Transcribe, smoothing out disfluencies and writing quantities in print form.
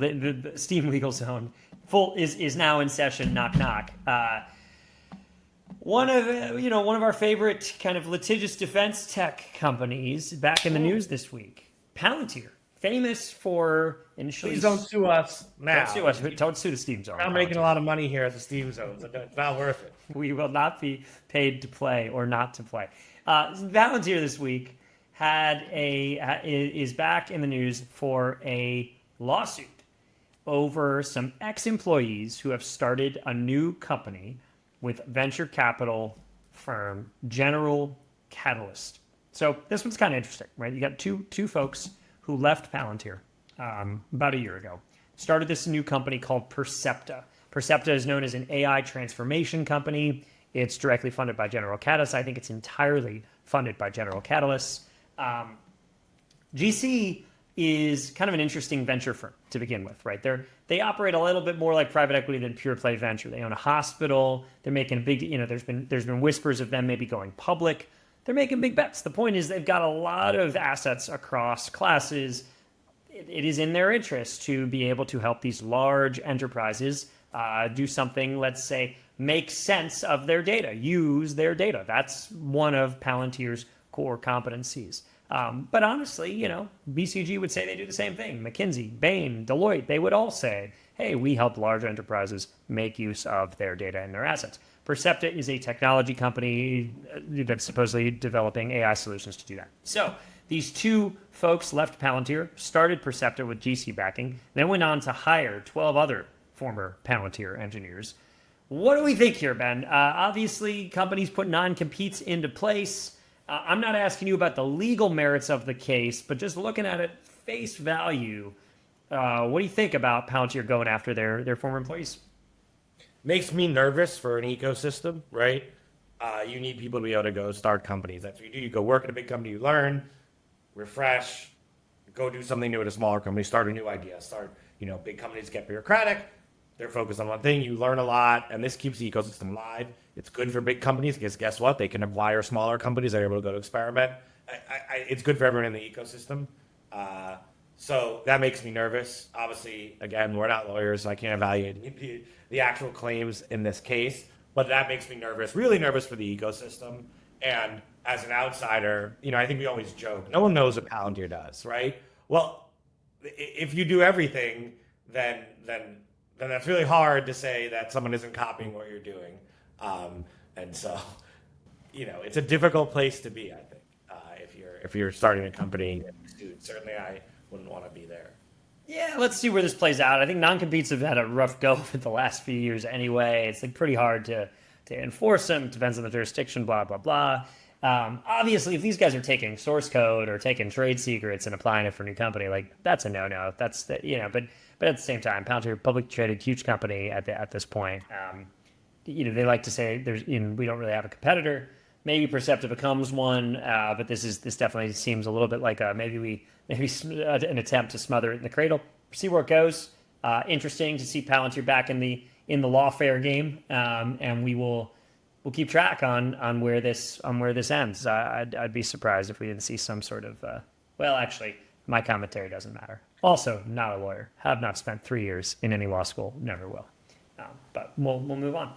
The Steam Legal Zone is now in session. Knock knock. One of our favorite kind of litigious defense tech companies back in the news this week. Palantir, famous for initially. Please don't sue us now. Don't sue us. Don't sue the Steam Zone. We're not making a lot of money here at the Steam Zone, so it's not worth it. We will not be paid to play or not to play. Palantir this week is back in the news for a lawsuit over some ex-employees who have started a new company with venture capital firm General Catalyst. So this one's kind of interesting, right? You got two folks who left Palantir about a year ago, started this new company called Percepta. Percepta is known as an AI transformation company. It's directly funded by General Catalyst. I think it's entirely funded by General Catalyst. GC is kind of an interesting venture firm to begin with, right? They operate a little bit more like private equity than pure play venture. They own a hospital. They're making big, there's been whispers of them maybe going public. They're making big bets. The point is they've got a lot of assets across classes. It is in their interest to be able to help these large enterprises do something, let's say, make sense of their data, use their data. That's one of Palantir's core competencies. But honestly, BCG would say they do the same thing. McKinsey, Bain, Deloitte, they would all say, hey, we help large enterprises make use of their data and their assets. Percepta is a technology company that's supposedly developing AI solutions to do that. So these two folks left Palantir, started Percepta with GC backing, then went on to hire 12 other former Palantir engineers. What do we think here, Ben? Obviously, companies put non-competes into place. I'm not asking you about the legal merits of the case, but just looking at it face value, what do you think about Palantir going after their former employees? Makes me nervous for an ecosystem, right? You need people to be able to go start companies. That's what you do. You go work at a big company, you learn, refresh, go do something new at a smaller company, start a new idea, big companies get bureaucratic. They're focused on one thing. You learn a lot, and this keeps the ecosystem alive. It's good for big companies because guess what? They can acquire smaller companies. They're able to go to experiment. It's good for everyone in the ecosystem. So that makes me nervous. Obviously, again, we're not lawyers, so I can't evaluate the actual claims in this case. But that makes me nervous, really nervous for the ecosystem. And as an outsider, I think we always joke, no one knows what Palantir does, right? Well, if you do everything, then that's really hard to say that someone isn't copying what you're doing. And so, it's a difficult place to be, I think, if you're starting a company. Certainly, I wouldn't want to be there. Yeah, let's see where this plays out. I think non-competes have had a rough go for the last few years anyway. It's pretty hard to enforce them. It depends on the jurisdiction, blah, blah, blah. Obviously, if these guys are taking source code or taking trade secrets and applying it for a new company, that's a no-no. But at the same time, Palantir, publicly traded, huge company at this point. They like to say we don't really have a competitor. Maybe Percepta becomes one, but this definitely seems a little bit like maybe an attempt to smother it in the cradle. See where it goes. Interesting to see Palantir back in the lawfare game, and we'll keep track on where this ends. I'd be surprised if we didn't see some sort of. Well, actually, my commentary doesn't matter. Also, not a lawyer. Have not spent 3 years in any law school. Never will. But we'll move on.